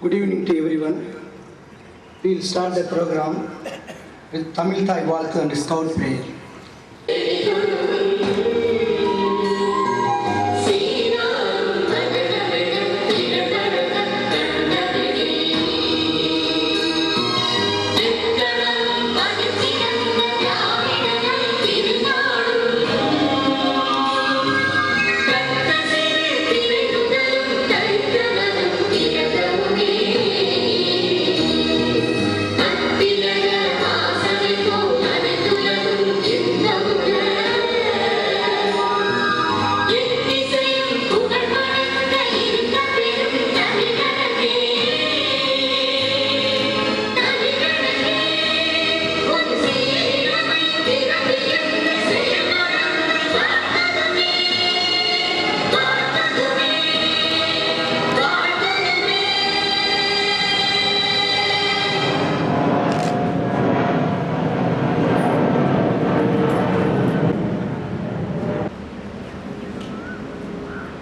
Good evening to everyone. We will start the program with Tamil Thai Valthu and Scout prayer.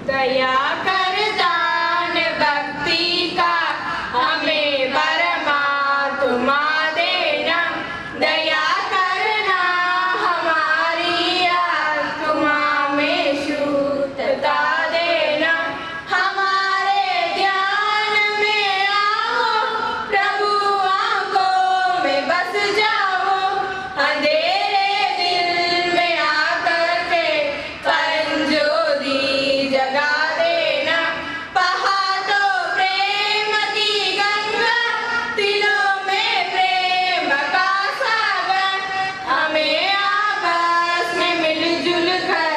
दया कर दान भक्ति का हमें परमात्मा देना, दया करना हमारी आत्मा में शुद्धता देना, हमारे ध्यान में आओ प्रभु, आंखों में बस जाओ, अंधेरे दिल में आकर के परम ज्योति जगा देना, पहाड़ों प्रेम की गंगा, दिलों में प्रेम का सागर, हमें आपस में मिलजुल कर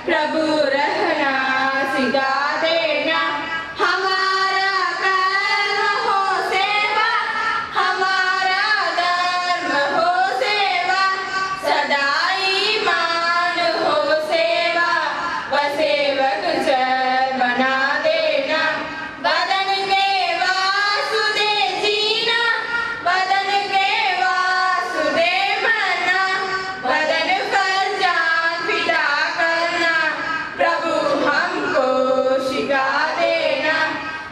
प्रभु रहना सिखा देना, हमारा कर्म हो सेवा, हमारा धर्म हो सेवा, सदा ईमान हो सेवा, व सेवक चर बना देना, बदन के वासुदेव जीना, बदन के वासुदेव मरना, बदन पर जान फिदा करना, प्रभु हमको सिखा देना,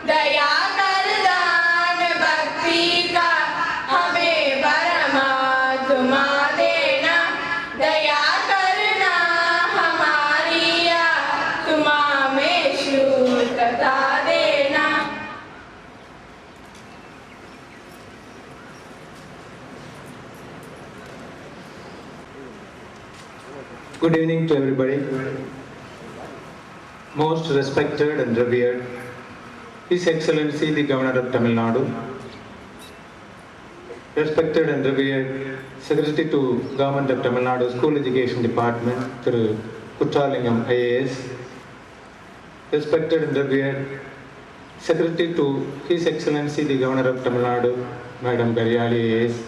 दया कर दान भक्ति का हमें परमात्मा देना, दया करना हमारी आत्मा में शुद्धता देना। Good evening to everybody. Most respected and revered His Excellency the Governor of Tamil Nadu, respected and revered Secretary to Government of Tamil Nadu School Education Department, Thiru Kuttralingam IAS, respected and revered Secretary to His Excellency the Governor of Tamil Nadu, Madam Garyali IAS,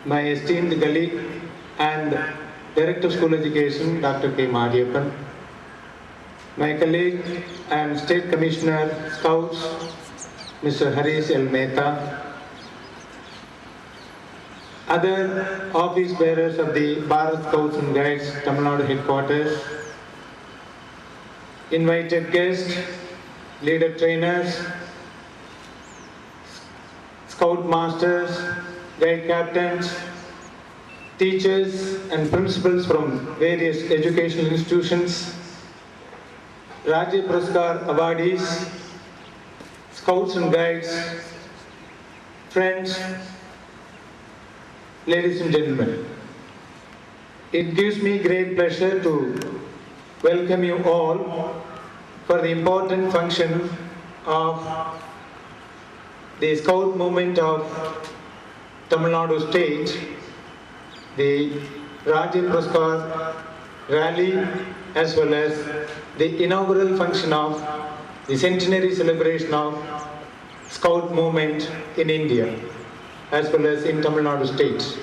my esteemed colleague and Director of School Education, Dr. K. Mariyappan, my colleague and State Commissioner Scouts, Mr. Harish L. Mehta, other office bearers of the Bharat Scouts and Guides Tamil Nadu headquarters, invited guests, leader trainers, scout masters, guide captains, teachers and principals from various educational institutions, Rajya Puraskar awardees, scouts and guides, friends, ladies and gentlemen. It gives me great pleasure to welcome you all for the important function of the Scout movement of Tamil Nadu State, the Rajya Puraskar rally, as well as the inaugural function of the centenary celebration of Scout movement in India, as well as in Tamil Nadu State.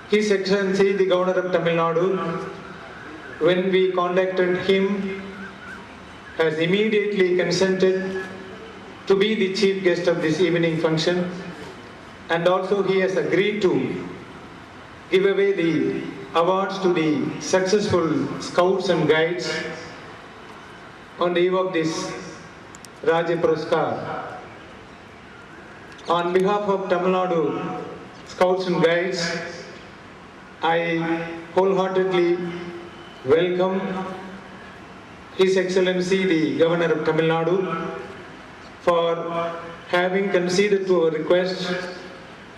His Excellency the Governor of Tamil Nadu, when we contacted him, has immediately consented to be the chief guest of this evening function, and also he has agreed to give away the awards to the successful scouts and guides on the eve of this Rajya Puraskar. On behalf of Tamil Nadu Scouts and Guides, I wholeheartedly welcome His Excellency the Governor of Tamil Nadu for having conceded to our request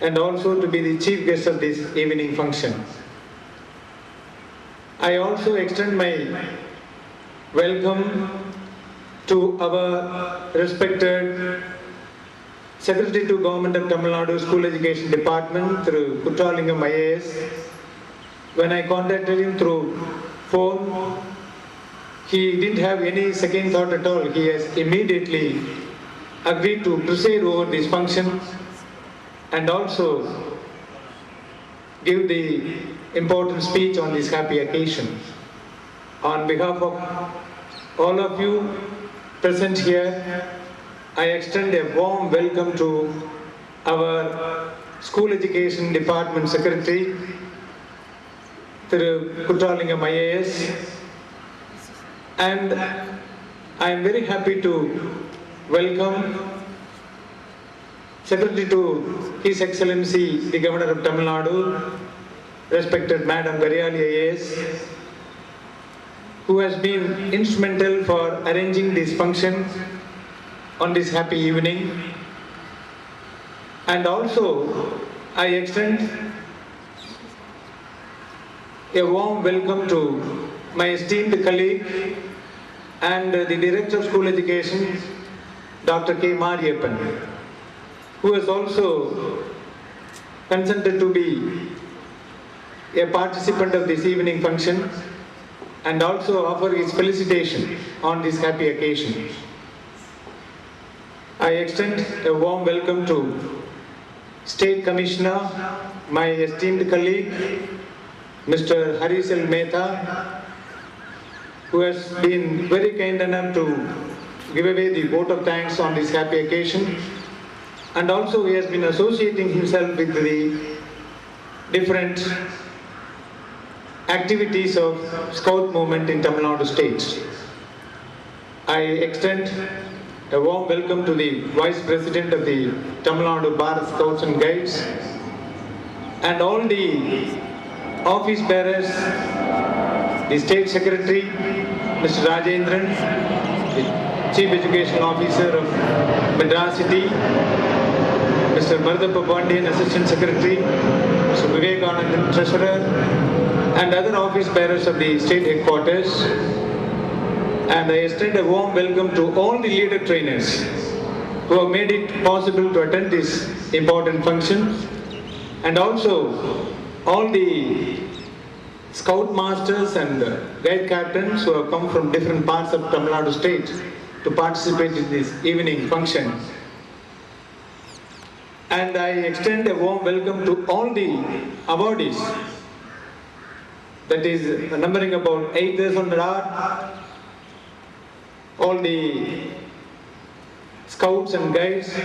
and also to be the chief guest of this evening function. I also extend my welcome to our respected Secretary to Government of Tamil Nadu School Education Department through Kuttralingam IAS. When I contacted him through phone, he didn't have any second thought at all. He has immediately agreed to proceed over this function and also give the important speech on this happy occasion. On behalf of all of you present here, I extend a warm welcome to our School Education Department Secretary, through Kuttralingam IAS, and I am very happy to welcome Secretary to His Excellency the Governor of Tamil Nadu, respected Madam Garyali IAS, who has been instrumental for arranging this function on this happy evening. And also I extend a warm welcome to my esteemed colleague and the Director of School Education, Dr. K. Mariyappan, who has also consented to be a participant of this evening function and also offer his felicitation on this happy occasion. I extend a warm welcome to State Commissioner, my esteemed colleague, Mr. Harisal Mehta, who has been very kind enough to give away the vote of thanks on this happy occasion, and also he has been associating himself with the different activities of Scout movement in Tamil Nadu state. I extend a warm welcome to the Vice President of the Tamil Nadu Bharat Scouts and Guides and all the office bearers, the State Secretary, Mr. Rajendran, the Chief Education Officer of Madras City, Mr. Mardappa Pandian, Assistant Secretary, Mr. Vivekanandan, Treasurer, and other office bearers of the state headquarters. And I extend a warm welcome to all the leader trainers who have made it possible to attend this important function, and also all the scout masters and guide captains who have come from different parts of Tamil Nadu state to participate in this evening function. And I extend a warm welcome to all the awardees, that is numbering about 8,000 odd, all the scouts and guides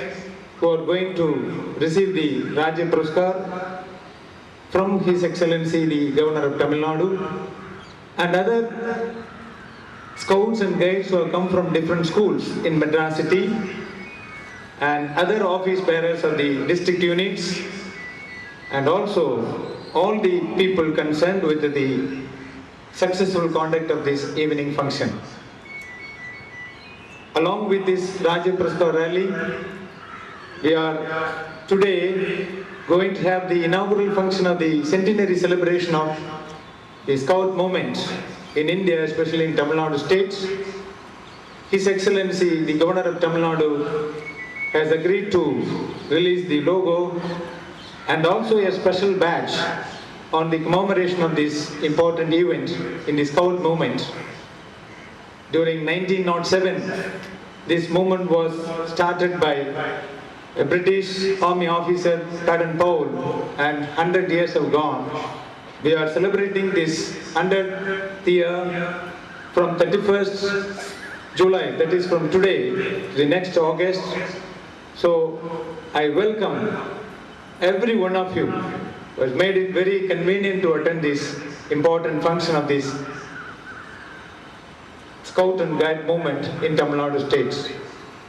who are going to receive the Rajya Puraskar from His Excellency the Governor of Tamil Nadu, and other scouts and guides who have come from different schools in Madras City, and other office bearers of the district units, and also all the people concerned with the successful conduct of this evening function. Along with this Rajya Puraskar rally, we are today going to have the inaugural function of the centenary celebration of the Scout movement in India, especially in Tamil Nadu state. His Excellency the Governor of Tamil Nadu has agreed to release the logo and also a special badge on the commemoration of this important event in the Scout movement. During 1907, this movement was started by a British Army officer, Baden Powell, and 100 years have gone. We are celebrating this 100th year from 31st July, that is from today to the next August. So I welcome every one of you who has made it very convenient to attend this important function of this Scout and Guide movement in Tamil Nadu state.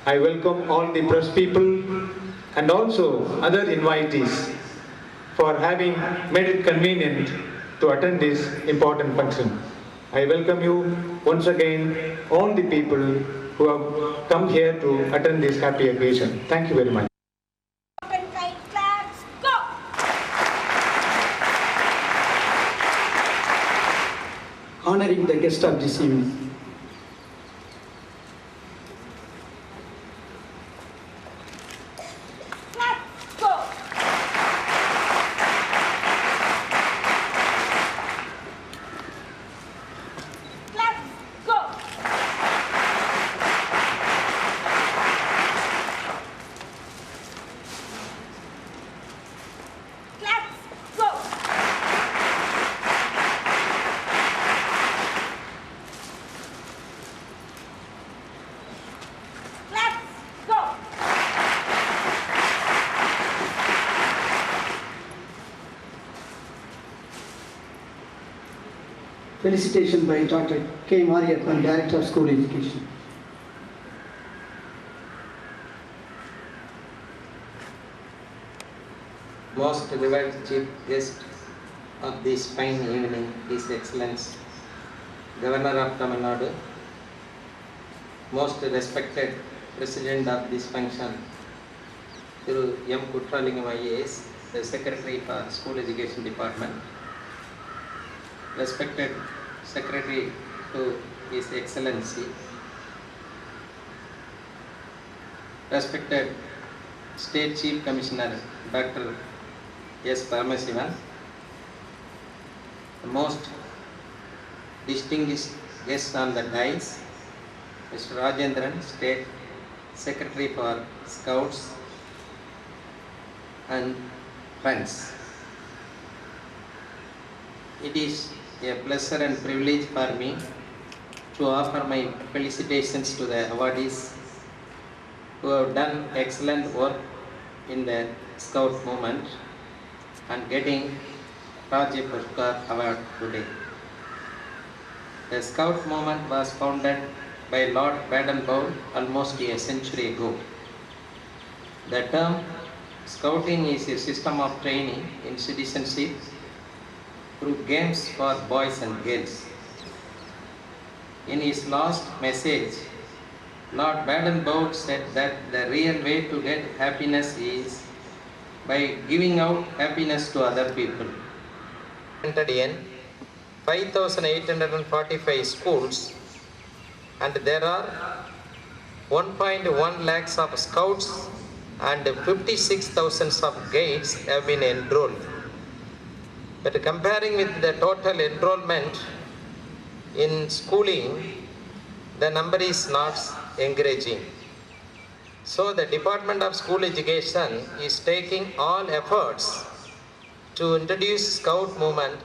I welcome all the press people and also other invitees for having made it convenient to attend this important function. I welcome you once again, all the people who have come here to attend this happy occasion. Thank you very much. Open kite claps, go! Honoring the guest of this evening. Clap, go! Clap, go! Clap, go! Clap, go! Felicitation by Dr. K. Mariappan, Director of School Education. Most revered chief guest of this fine evening, His Excellence Governor of Tamil Nadu, most respected President of this function, Thiru M. Kuttralingam IAS, the Secretary for School Education Department, respected Secretary to His Excellency, respected State Chief Commissioner Dr. S. Paramasivan, the most distinguished guests on the dais, Mr. Rajendran, State Secretary for Scouts and friends. It is a pleasure and privilege for me to offer my felicitations to the awardees who have done excellent work in the Scout movement and getting Rajya Puraskar Award today. The Scout movement was founded by Lord Baden-Powell almost a century ago. The term Scouting is a system of training in citizenship through games for boys and girls. In his last message, Lord Baden-Powell said that the real way to get happiness is by giving out happiness to other people. In 5,845 schools, and there are 1.1 lakhs of scouts and 56,000 of guides have been enrolled. But comparing with the total enrollment in schooling, the number is not encouraging. So the Department of School Education is taking all efforts to introduce Scout movement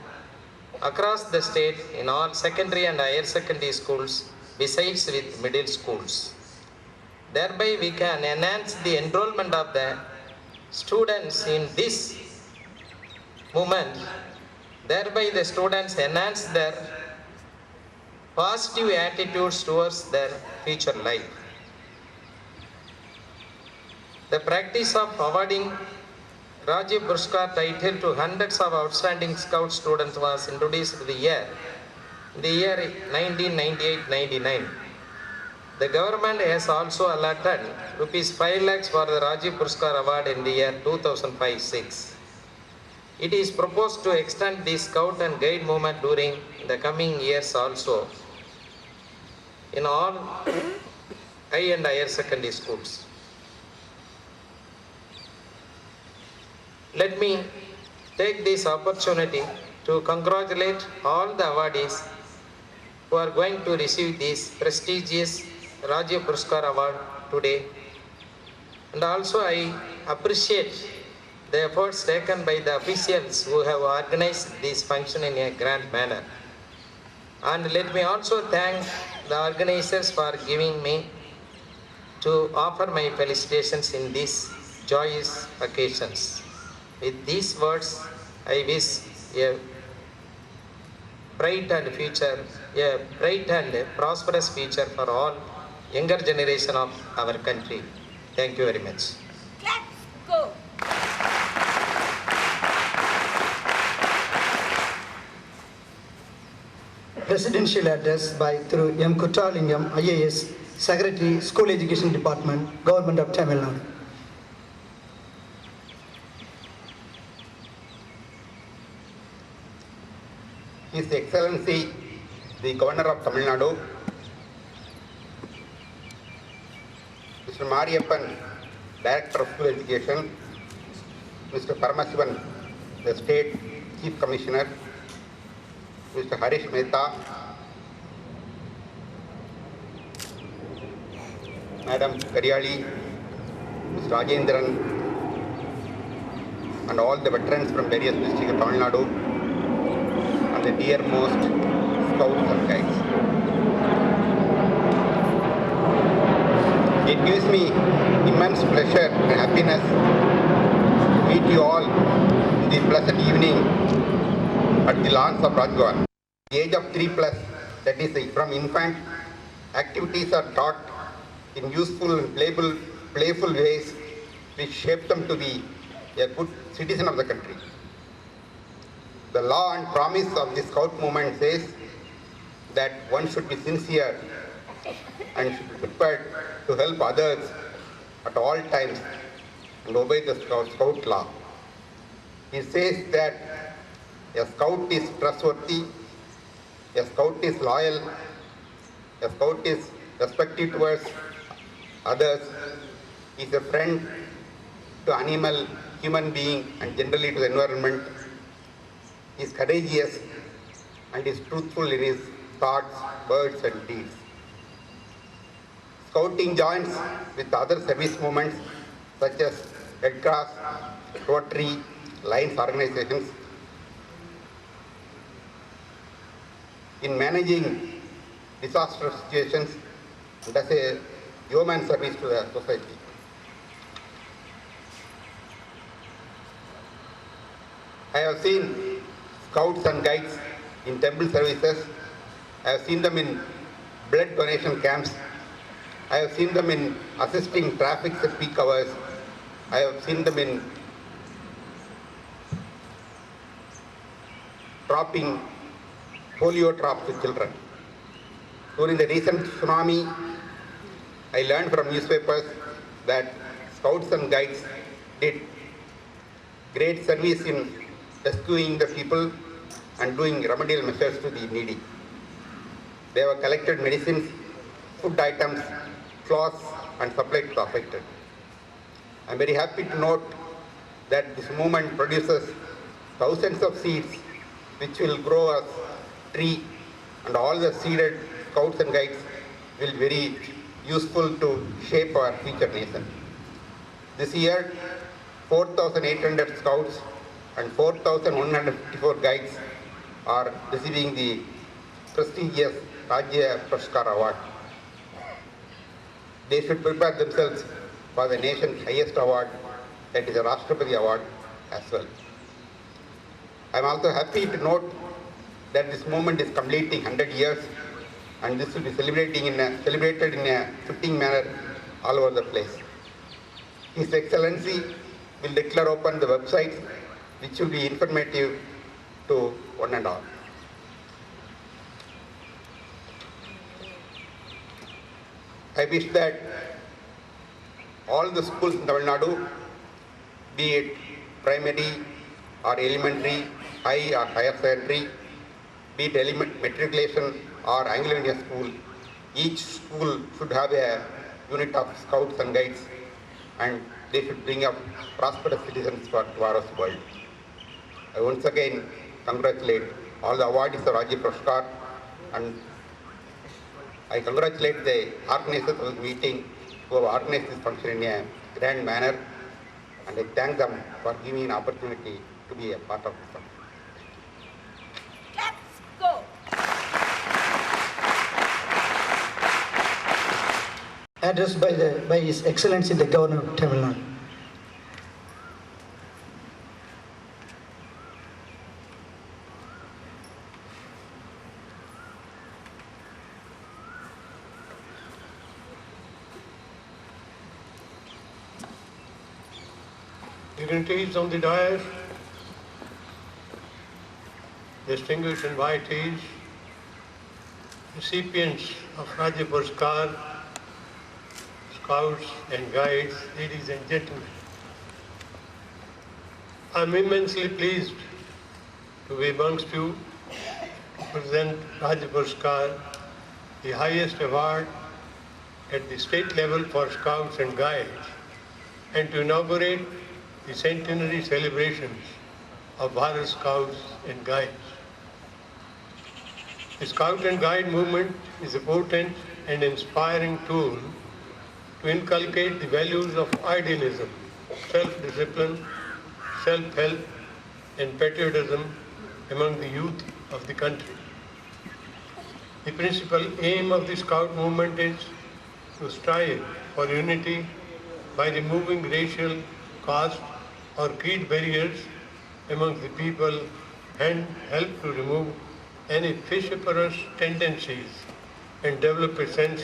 across the state in all secondary and higher secondary schools besides with middle schools. Thereby we can enhance the enrollment of the students in this movement. Thereby the students enhance their positive attitudes towards their future life. The practice of awarding Rajya Puraskar title to hundreds of outstanding Scout students was introduced in the year 1998-99. The government has also allotted rupees 5 lakhs for the Rajya Puraskar award in the year 2005-06. It is proposed to extend the Scout and Guide movement during the coming years also in all high and higher secondary schools. Let me take this opportunity to congratulate all the awardees who are going to receive this prestigious Rajya Puraskar award today. And also I appreciate the efforts taken by the officials who have organized this function in a grand manner. And let me also thank the organizers for giving me to offer my felicitations in these joyous occasions. With these words, I wish a bright and prosperous future for all younger generation of our country. Thank you very much. Claps, go. Presidential address by through M. Kuttalingam, IAS, Secretary, School Education Department, Government of Tamil Nadu. His Excellency, the Governor of Tamil Nadu, Mr. Mariappan, Director of School Education, Mr. Paramasivan, the State Chief Commissioner, Mr. Harish Mehta, Madam Karyali, Mr. Rajendran, and all the veterans from various districts of Tamil Nadu, and the dearmost scouts and guides. It gives me immense pleasure and happiness to meet you all in the pleasant evening at the lawns of Rajbhavan. The age of 3+, that is from infant, activities are taught in useful and playful ways which shape them to be a good citizen of the country. The law and promise of the Scout movement says that one should be sincere and should be prepared to help others at all times and obey the Scout law. It says that a Scout is trustworthy, a Scout is loyal, a Scout is respectful towards others, is a friend to animal, human being, and generally to the environment, is courageous, and is truthful in his thoughts, words, and deeds. Scouting joins with other service movements such as Red Cross, Rotary, Lions organizations in managing disaster situations and as a yeoman service to the society. I have seen scouts and guides in temple services. I have seen them in blood donation camps. I have seen them in assisting traffic at peak hours. I have seen them in dropping polio drops to children. During the recent tsunami, I learned from newspapers that scouts and guides did great service in rescuing the people and doing remedial measures to the needy. They have collected medicines, food items, cloths, and supplied to the affected. I am very happy to note that this movement produces thousands of seeds which will grow as tree, and all the seeded scouts and guides will be very useful to shape our future nation. This year, 4,800 scouts and 4,154 guides are receiving the prestigious Rajya Puraskar Award. They should prepare themselves for the nation's highest award, that is the Rashtrapati Award as well. I am also happy to note that this movement is completing 100 years, and this will be celebrated in a fitting manner all over the place. His Excellency will declare open the website which will be informative to one and all. I wish that all the schools in Tamil Nadu, be it primary or elementary, high or higher secondary, be it matriculation or Anglo-Indian school, each school should have a unit of scouts and guides, and they should bring up prosperous citizens for tomorrow's world. I once again congratulate all the awardees of Rajya Puraskar, and I congratulate the organizers of the meeting who have organized this function in a grand manner, and I thank them for giving me an opportunity to be a part of this function. Let's go. Addressed by His Excellency the Governor of Tamil Nadu. dignitaries on the dais, distinguished invitees, recipients of Rajya Puraskar, scouts and guides, ladies and gentlemen. I am immensely pleased to be amongst you to present Rajya Puraskar, the highest award at the state level for scouts and guides, and to inaugurate the centenary celebrations of Bharat Scouts and Guides. The Scout and Guide movement is a potent and inspiring tool to inculcate the values of idealism, self-discipline, self-help, and patriotism among the youth of the country. The principal aim of the Scout movement is to strive for unity by removing racial, caste, or creed barriers among the people and help to remove any vociferous tendencies and develop a sense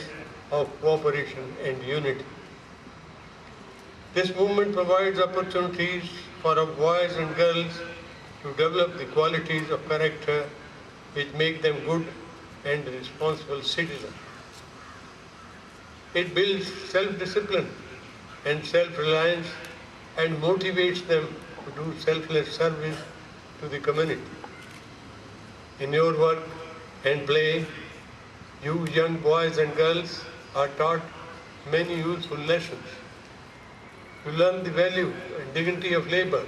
of cooperation and unity. This movement provides opportunities for our boys and girls to develop the qualities of character which make them good and responsible citizens. It builds self-discipline and self-reliance and motivates them to do selfless service to the community. In your work and play, you young boys and girls are taught many useful lessons. You learn the value and dignity of labor,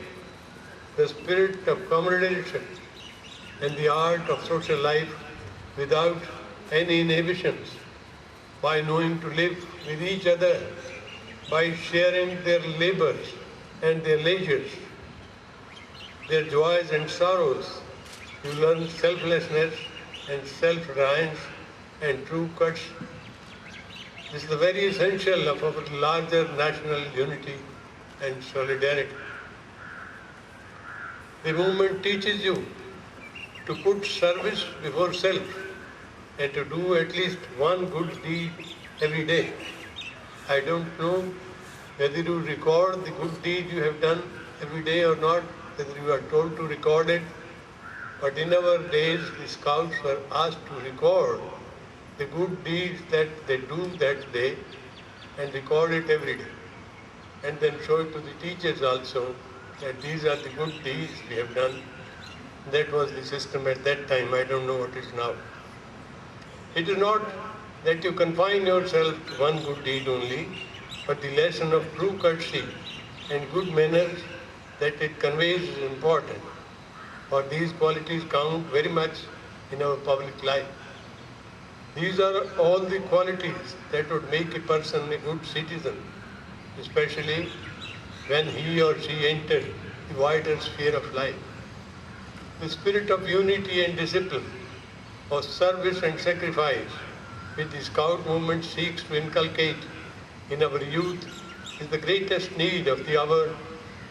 the spirit of camaraderie, and the art of social life without any inhibitions, by knowing to live with each other, by sharing their labors and their leisures, their joys and sorrows. You learn selflessness and self-reliance and true courage. This is the very essential of our larger national unity and solidarity. The movement teaches you to put service before self and to do at least one good deed every day. I don't know whether you record the good deed you have done every day or not, whether you are told to record it, but in our days the scouts were asked to record the good deeds that they do that day and record it every day, and then show it to the teachers also that these are the good deeds we have done. That was the system at that time. I don't know what is now. It is not that you confine yourself to one good deed only, but the lesson of true courtesy and good manners that it conveys is important, for these qualities count very much in our public life. These are all the qualities that would make a person a good citizen, especially when he or she enters the wider sphere of life. The spirit of unity and discipline, of service and sacrifice, which the Scout movement seeks to inculcate in our youth, is the greatest need of the hour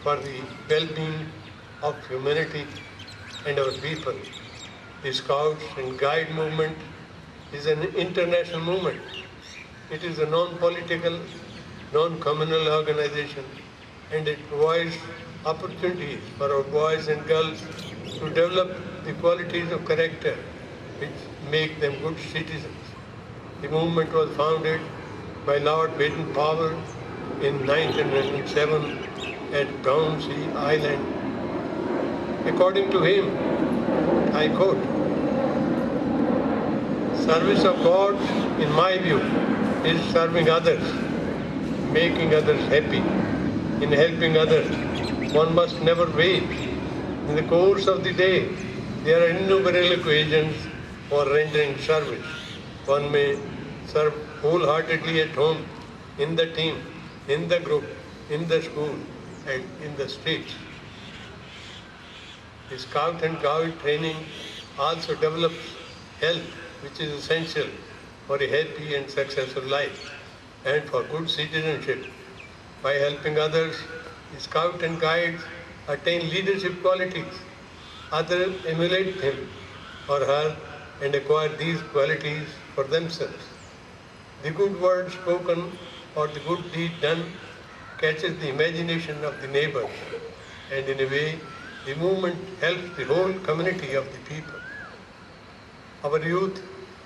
for the well-being of humanity and our people. The Scouts and Guide movement is an international movement. It is a non-political, non-communal organization, and it provides opportunities for our boys and girls to develop the qualities of character which make them good citizens. The movement was founded by Lord Baden-Powell in 1907 at Brownsea Island. According to him, I quote, "Service of God, in my view, is serving others, making others happy. In helping others, one must never wait. In the course of the day, there are innumerable occasions for rendering service. One may serve wholeheartedly at home, in the team, in the group, in the school, and in the streets." The Scout and Guide training also develops health, which is essential for a happy and successful life and for good citizenship. By helping others, the Scout and Guides attain leadership qualities. Others emulate him or her and acquire these qualities for themselves. The good word spoken or the good deed done catches the imagination of the neighbors and in a way, the movement helps the whole community of the people. Our youth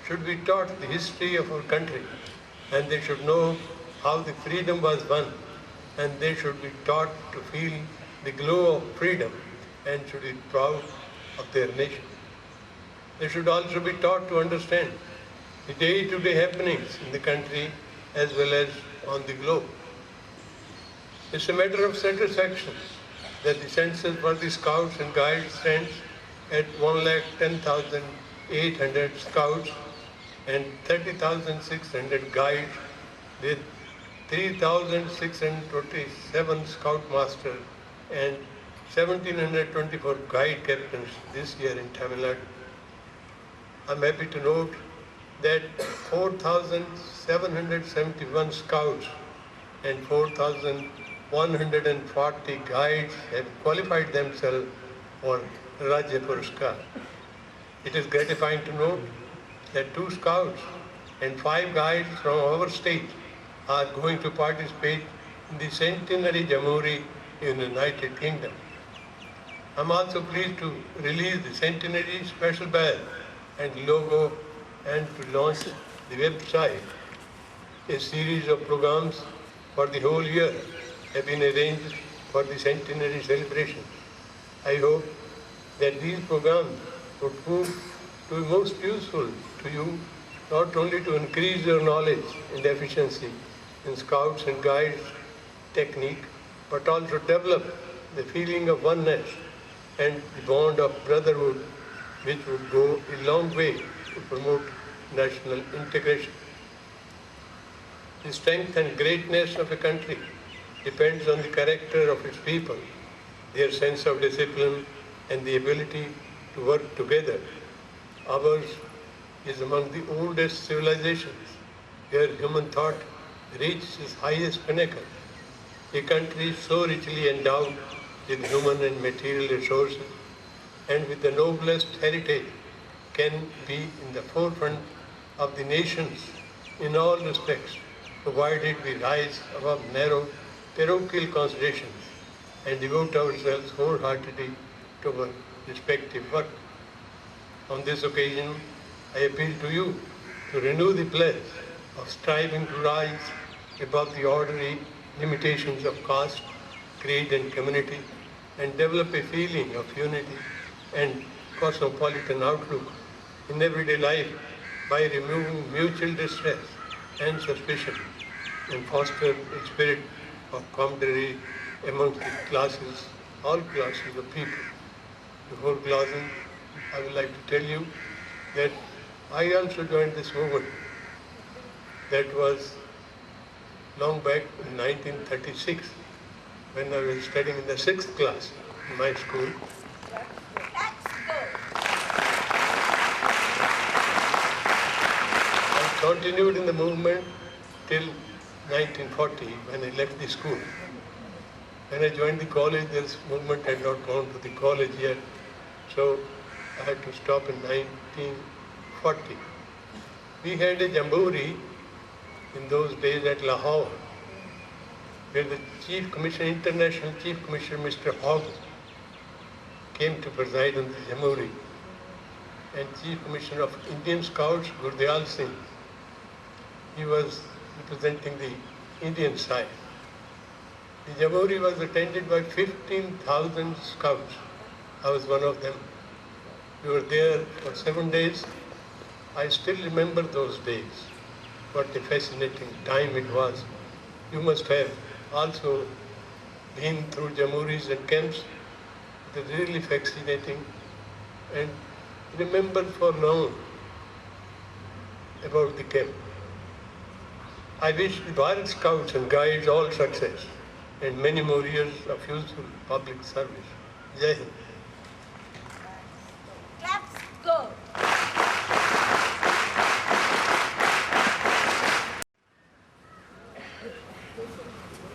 should be taught the history of our country, and they should know how the freedom was won, and they should be taught to feel the glow of freedom and should be proud of their nation. They should also be taught to understand the day-to-day happenings in the country as well as on the globe. It's a matter of satisfaction that the census for the Scouts and Guides stands at 110,800 Scouts and 30,600 Guides with 3,627 Scoutmasters and 1,724 Guide Captains this year in Tamil Nadu. I'm happy to note that 4,771 Scouts and 4,140 Guides have qualified themselves for Rajya Puraskar. It is gratifying to note that 2 Scouts and 5 Guides from our state are going to participate in the Centenary Jamboree in the United Kingdom. I'm also pleased to release the Centenary Special Badge and logo and to launch the website. A series of programs for the whole year have been arranged for the centenary celebration. I hope that these programs would prove to be most useful to you, not only to increase your knowledge and efficiency in Scouts and Guides technique, but also develop the feeling of oneness and the bond of brotherhood, which would go a long way to promote national integration. The strength and greatness of a country depends on the character of its people, their sense of discipline, and the ability to work together. Ours is among the oldest civilizations where human thought reached its highest pinnacle. A country so richly endowed with human and material resources and with the noblest heritage can be in the forefront of the nations in all respects, provided we rise above narrow parochial considerations and devote ourselves wholeheartedly to our respective work. On this occasion, I appeal to you to renew the pledge of striving to rise above the ordinary limitations of caste, creed and community and develop a feeling of unity and cosmopolitan outlook in everyday life by removing mutual distress and suspicion and foster a spirit of camaraderie amongst the classes, all classes of people. Before closing, I would like to tell you that I also joined this movement that was long back in 1936 when I was studying in the 6th class in my school. I continued in the movement till 1940 when I left the school. When I joined the college, this movement had not gone to the college yet, so I had to stop in 1940. We had a jamboree in those days at Lahore, where the Chief Commissioner, International Chief Commissioner, Mr. Hogg, came to preside on the jamboree, and Chief Commissioner of Indian Scouts, Gurdiyal Singh, he was representing the Indian side. The jamboree was attended by 15,000 scouts. I was one of them. We were there for 7 days. I still remember those days. What a fascinating time it was. You must have also been through jamborees and camps. It is really fascinating and remember for long about the camp. I wish the Bharat Scouts and Guides all success and many more years of useful public service. Jai Hind. Claps, go.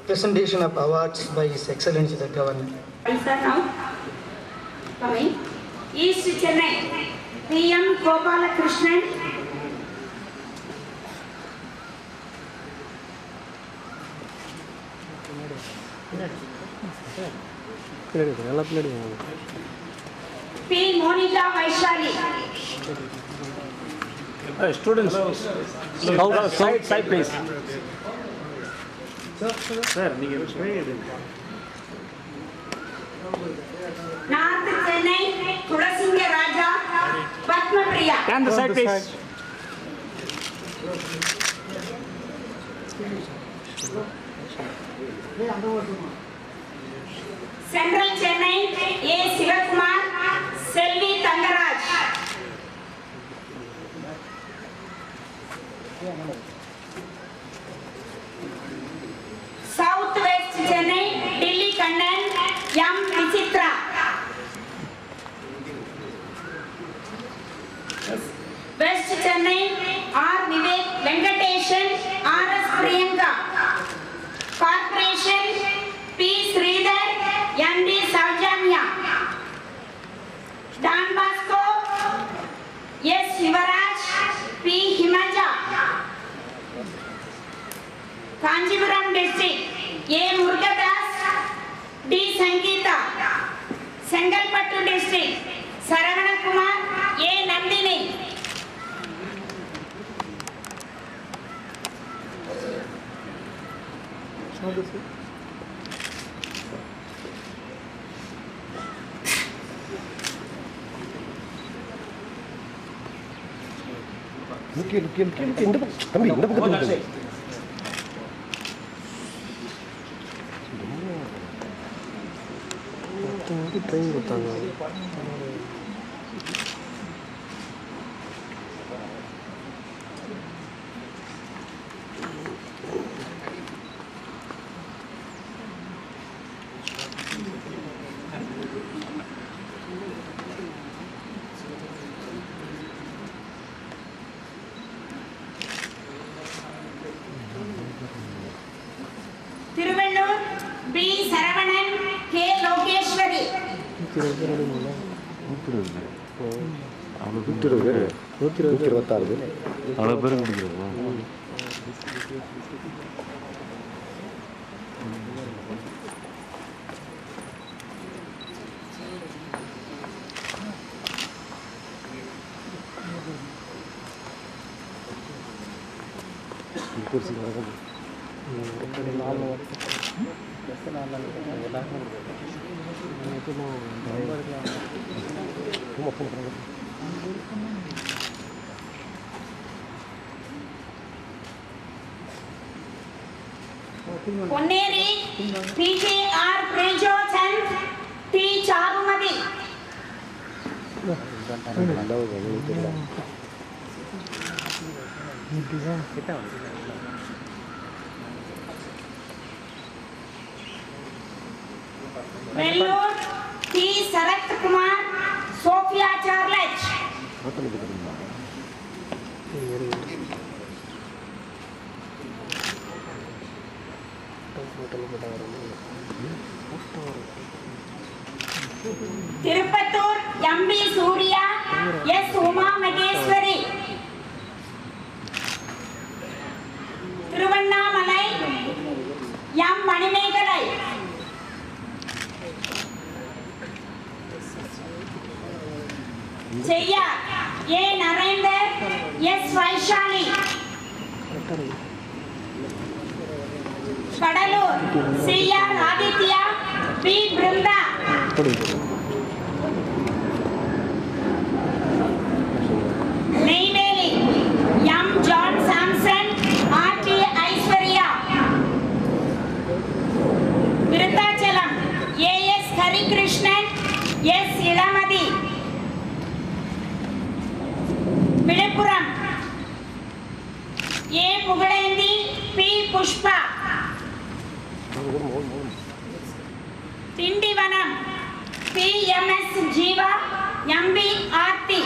Presentation of awards by His Excellency the Governor. Sir, now coming. East Chennai, P.M. Gopalakrishnan. P. Monica Vaishali. Students, side please. Sir, North Chennai, Tulasinga Raja, Padma Priya. Stand the side please. Central Chennai, A. Sivakumar, Selvi Tangaraj. South West Chennai, Delhi Kannan, M. Vichitra. West Chennai, R. Vivek Venkateshan, R. S. Priyanka. Corporation, P. Sridhar, M. D. Saujanya. Don Bosco, S. Yuvaraj, P. Himaja. Kanjipuram district, A. Murugadas, D. Sangeeta. Sengalpattu district, Saravana Kumar, A. Nandini. Tiruvallur, B. Saravanan, K. Lokeshwari. Ponneri, P.J.R. Prejochan, T. Charumadi. Vellore, T. Sarath Kumar, Sophia Charlech. Tirupattur, M. B. Surya, S. Uma Maheshwari. Tiruvannamalai, M. Manimekalai. Cheyyar, A. Narendra, S. Vaishali. Kadalur, C. R. Aditya, P. Brinda. Neyveli, M. John Samson, R. T. Aishwarya. Virudhachalam, A. S. Harikrishnan, S. Ilamadi. Viluppuram, A. Pugalandi, P. Pushpa. Tindivanam, P. M. S. Jiva, M. B. Aarti.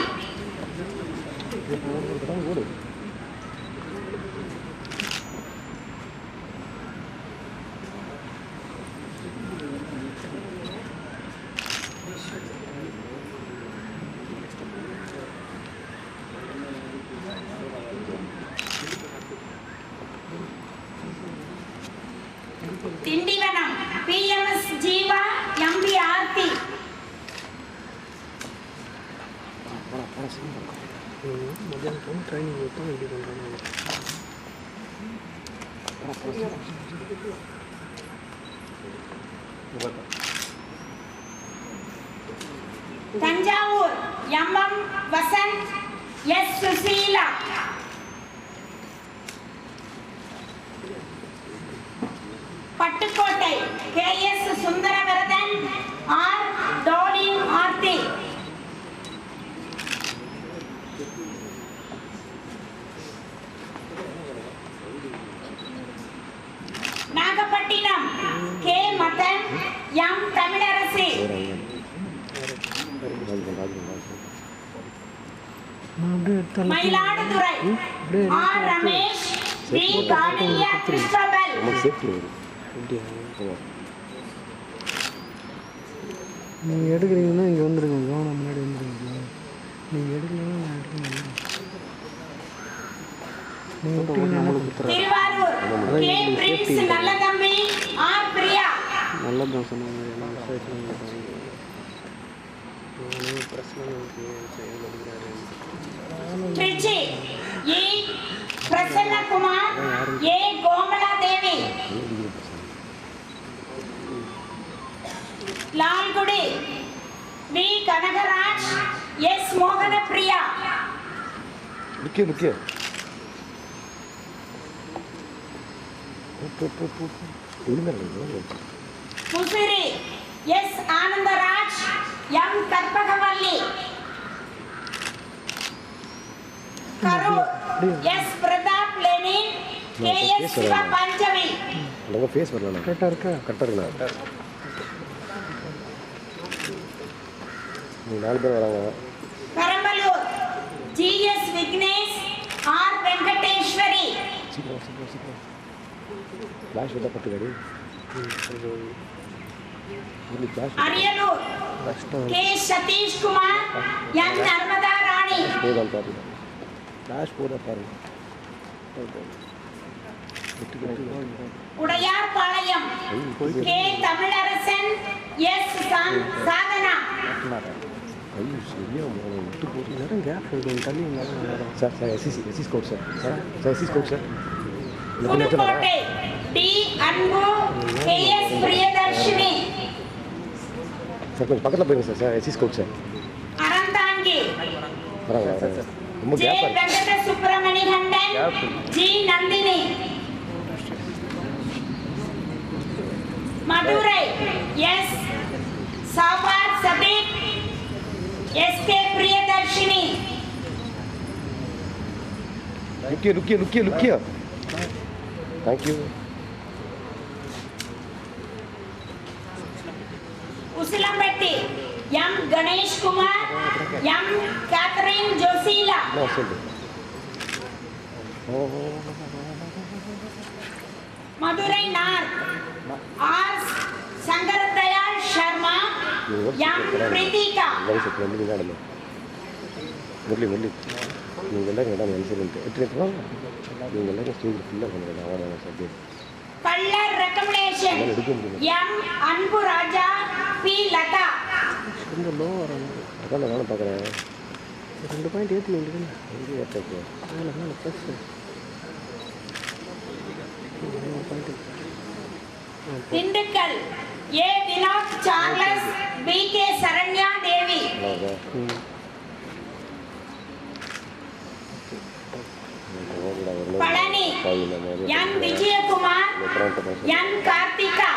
Tindivanam, P. M. S. Jiva. மத்தியானம் training விட்டோம் இப்படி பண்ணுறாங்க. Thanjavur M M. Vasanth, S. Susheela. Pattukkottai K S. Sundaravaradhan, R. Dolin Aarthi. Nagapattinam K. Madhan, M. Tamilarasi. Mayiladuthurai R. Ramesh, V. Kaliya Christobal. நீங்கள் எடுக்கிறீங்கன்னா இங்கே வந்துடுங்க, கவனம் முன்னாடி வந்துடுங்க. நீங்கள் எடுக்கலைன்னா நான் எடுக்க முடியும். Thiruvarur K. Prince Nallathambi, R. Priya. நல்லதான் சொன்னாங்க. எல்லா விவசாயத்துலையும் பிரச்சனை Trichy E. Prasannakumar, A. Komala Devi. Lalgudi V. Kanagaraj, S. Mohanapriya. Musiri S. Anandaraj, M. Karpagavalli. Karur S. Prathap Lenin, K. S. Siva Panchavi. கரெக்டாக இருக்கா? கரெக்டாக இருக்கா? Perambalur G. S. Vignesh, R. Venkateswari. Ariyalur K. Sathish Kumar, N. Narmada Rani. Udayarpalayam K. Tamilarasan, S. Sadhana. Pudukkottai D. Anbu, K. S. Priyadharshini. பக்கத்தில் போயிருங்க sir. SC scope sir. Aranthangi ரொம்ப J. Venkata Subramani Kandan, G. Nandhini. Madurai S. Sabath Sadiq, S. K. Priyadharshini. லுக்கியா thank you. Usilampatti M. Ganesh Kumar, M. Catherine Josila. Madurai north R. Sankaradayal Sharma, M. Preethika. Kallar recommendation M. Anbu Raja, B. Latha. ரொம்ப low வராங்க. அதான் நானும் பார்க்குறேன். 2 பாயிண்ட் ஏற்றி வேண்டியதுன்னு மேலே plus Dindigul A. Vinoth Charles, B. K. Saranya Devi. Palani N. Vijayakumar, N. Karthika.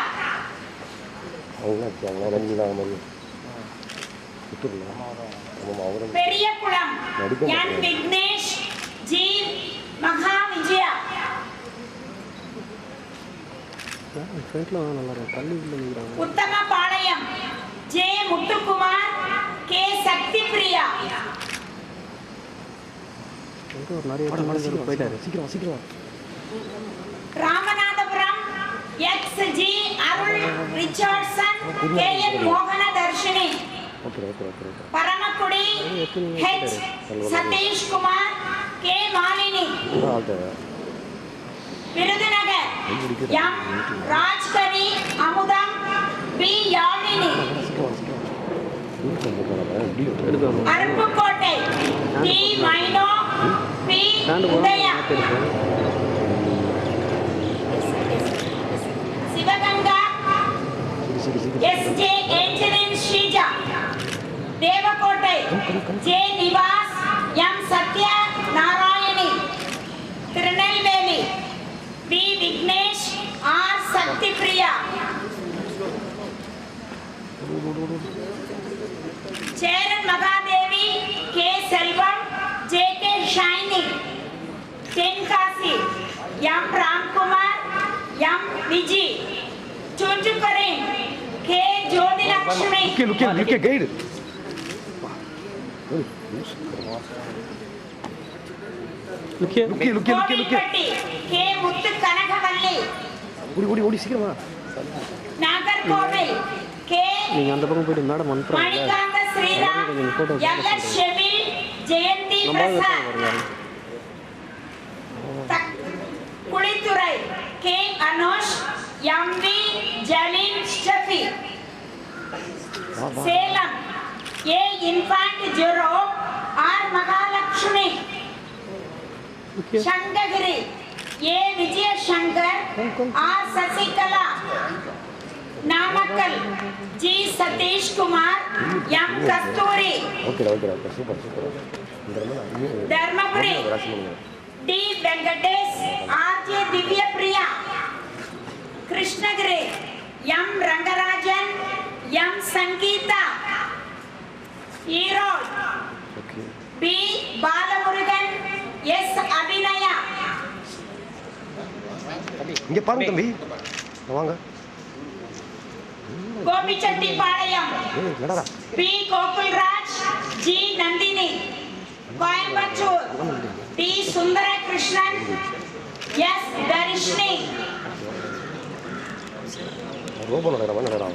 Periyakulam N. Vignesh, G. Maha Vijaya. ஃப்ரண்ட்டில் நல்லா இருக்கும். தள்ளி உள்ள நிற்கிறாங்க. உத்தமபாளையம் ஜே. முத்துக்குமார், கே. சக்தி பிரியா. ஒரு நிறைய போயிட்டாரு. சீக்கிரம் Ramanathapuram X. G. Arul Richardson, K. N. மோகன Dharshini. Paramakudi H. Sathish Kumar, K. Malini. Virudhunagar M. Rajkari Amudham, B. Yazhini. Aruppukottai D Mino, B Udaya, Sivaganga, S J. Angeline Sreeja, Devakottai, J. Nivas, M. Sathya Narayani, Tirunelveli, B. Vignesh, R. Sakthi Priya, Cheran Mahadevi, K. Selvam, J. K. Shiny, Tenkasi, M. Ramkumar, M. Viji, சூட்டுக்கரேன், கே. ஜோதிலட்சுமி, லுக்கே கைடு கோவில்பட்டி, கே. முத்து கனகவல்லி, ஓடி சீக்கிரமா நாகர்கோவில், கே. நீங்கள் அந்த பக்கம் போயிட்டு மேடம் அனுப்புகிறாங்க Manikanth Sriram, L S. Shevil, Jayanthi Prasad, Kuzhithurai, K. Anush, M. V. Jaleel Shafi, Salem, A. Infant Jero, R. Mahalakshmi, Sankagiri, A. Vijayasankar, R. Sasikala, Namakkal, G. Sathish Kumar, M. Kasthuri, okay super Dharmapuri, T. Venkatesh, R. J. Divyapriya, Krishnagiri, M. Rangarajan, M. Sangeetha, Erode, P. Balamurugan, S. Abinaya, இங்கே பாருங்க தம்பி வாங்க கோபிச்செட்டிப்பாளையம், நடடா P. Gokulraj, G. Nandhini, Coimbatore, T. Sundara Krishnan, S. Tharishni, robo நடடா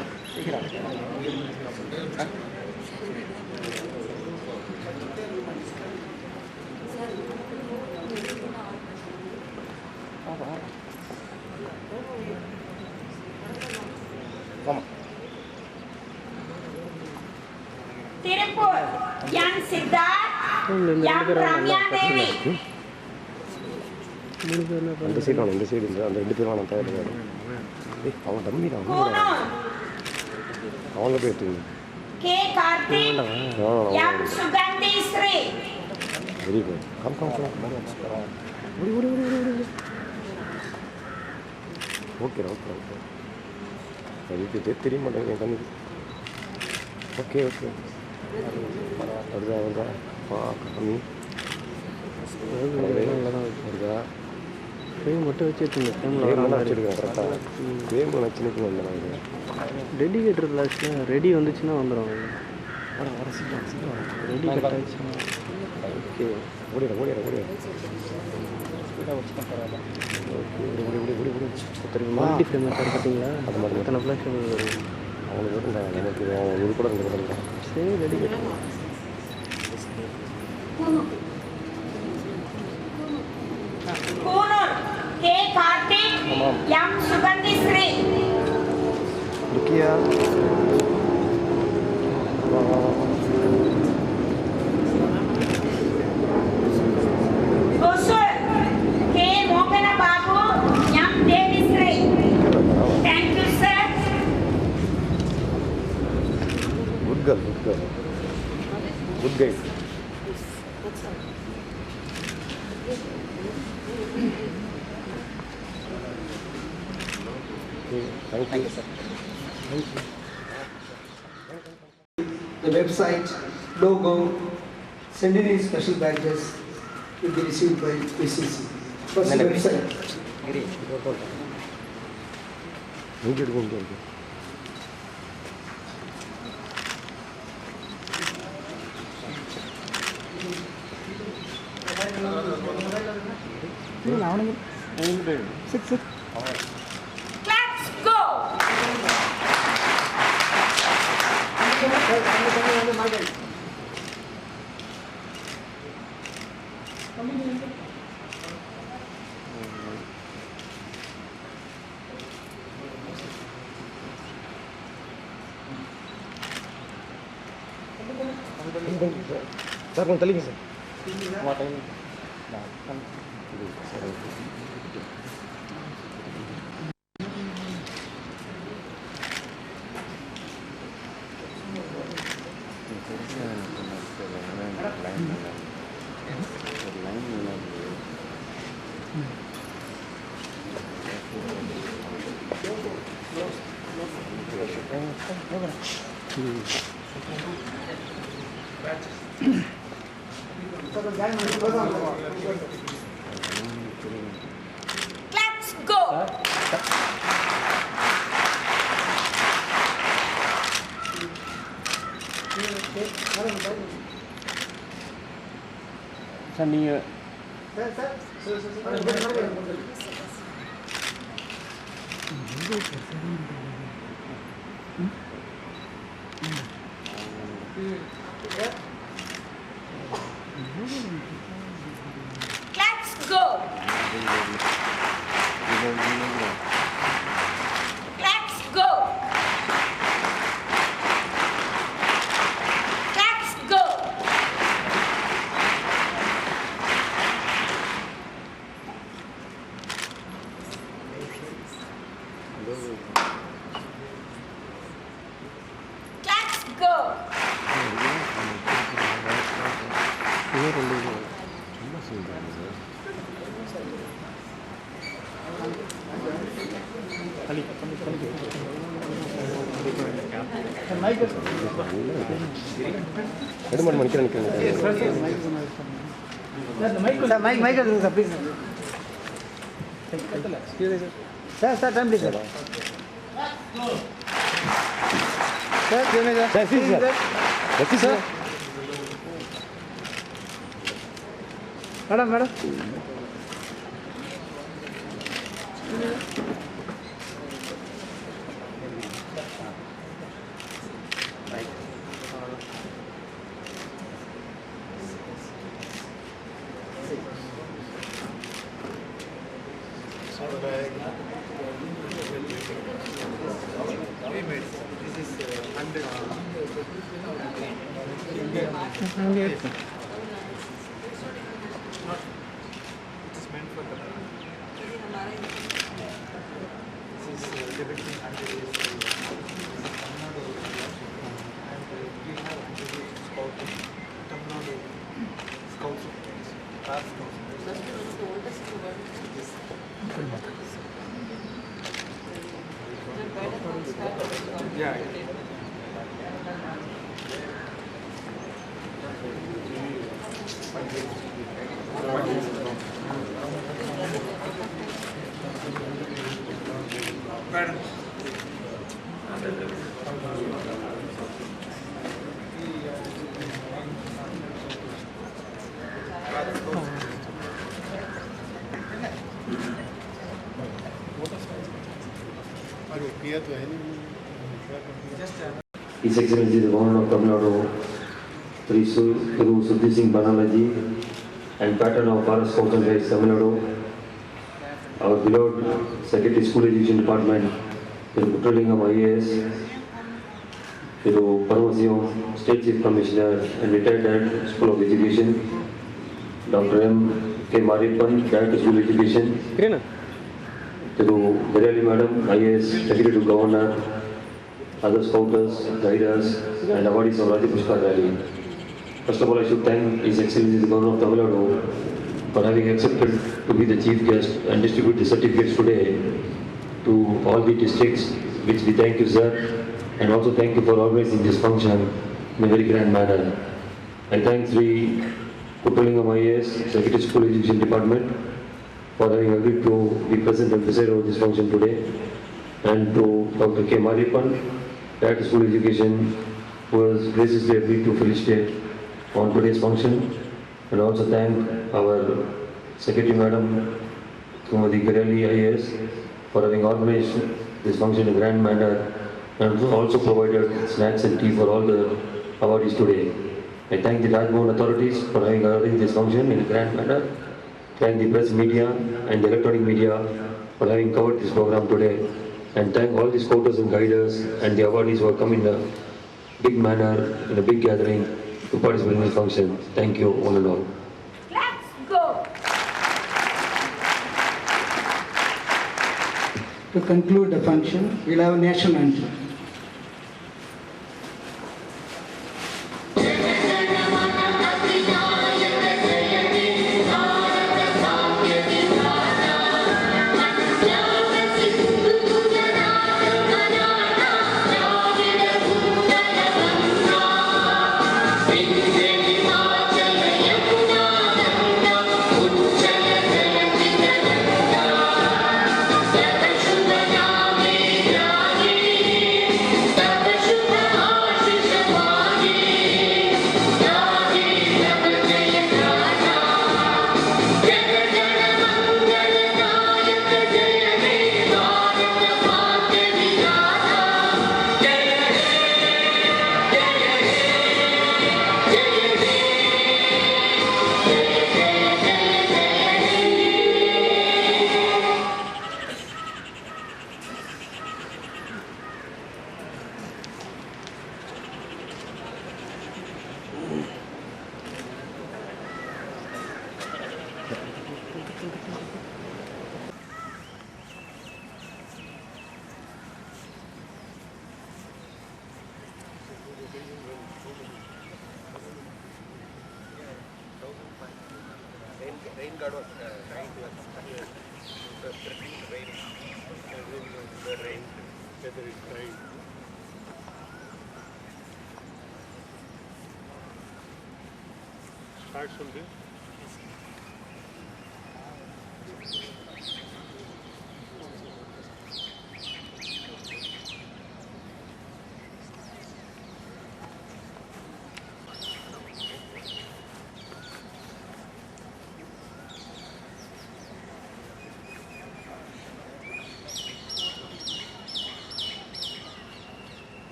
Tiruppur, என். சித்தார்த், எம். ரம்யா தேவி, அந்த சைடு வாங்க இந்த சைடு அந்த ரெண்டு பேரும் நான் தயார் அவன் தம்பி தான் கூனூர், அவங்கள போய் எடுத்துங்க K. Karthik, M. Suganthi Sri, very good come okay அதுக்கு தெரிய மாட்டேங்குது என் கண்ணுக்கு ஓகே வருதா கம்மி வருதா ஃப்ரேம் மட்டும் வச்சு வச்சுருக்கேன் கரெக்டாக ஃப்ரேம் வச்சுனுக்கு வந்தேன் டெடிகேட்டர் கிளாஸில் ரெடி வந்துச்சுன்னா வந்துடும் வர சீக்கிரம் ரெடி கட் ஆச்சுன்னா ஓகே ஓடிட மல்டி ஃப்ரேம் மெத்தட் பார்த்தீங்களா அது மாதிரி எத்தனை ஃப்ளாஷ் வருது அவங்களுக்கு நமக்கு இது கூட ரெண்டு கூட சரி டெடிகேட்டர் கூனூர், கே. கார்த்திக், எம். சுகந்தி ஸ்ரீ, லுக்கியா ஒசூர், கே. மோகன Babu, M. Devisri, thank you sir. Good guide Thank you, sir. The website, logo, centenary special badges will be received by PCC. First website. இங்கே இருக்கு Let's go. சார் கொஞ்சம் தள்ளிங்க சார் Let's go. சார் நீங்கள் Let's go. Let's go. Let's go. Let's go. நெடுமாடு நிற்கிறேன் sir mic எடுங்க sir please sir time please sir sir sir madam madam His Excellency the Governor of Tamil Nadu, Sri Thiru Suddhi Singh Banalaji, and Patron of Bharat Scouts and Guides Tamil Nadu, our beloved Secretary School Education Department, Thiru Kuttalingam IAS, Thiru Paramasivam, State Chief Commissioner and retired Director School of Education, Dr. M. K. Marippan, Director School Education, Thiru Virali Madam, IAS, Secretary to Governor, other scouters, guiders, and awardees of Raja Pushkar Rally. First of all, I should thank His Excellency the Governor of Tamil Nadu for having accepted to be the chief guest and distribute the certificates today to all the districts, which we thank you, sir, and also thank you for organizing this function in a very grand manner. I thank Sri Kuttalingam IAS, Secretary School Education Department, for having agreed to be present and preside over this function today, and to Dr. K. Marippan, Director School Education, who has graciously agreed to felicitate on today's function, and also thank our Secretary Madam, Kumadi Virali IAS, for having organized this function in a grand manner, and also provided snacks and tea for all the awardees today. I thank the Rajbhavan authorities for having arranged this function in a grand manner. Thank the press media and the electronic media for having covered this program today. And thank all the scouters and guiders and the awardees who have come in a big manner, in a big gathering to participate in this function. Thank you, all and all. To conclude the function, we'll have a national anthem. Rain God was trying to us. The threatening rain. The rain, whether it's rain. Starts from this.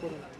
Por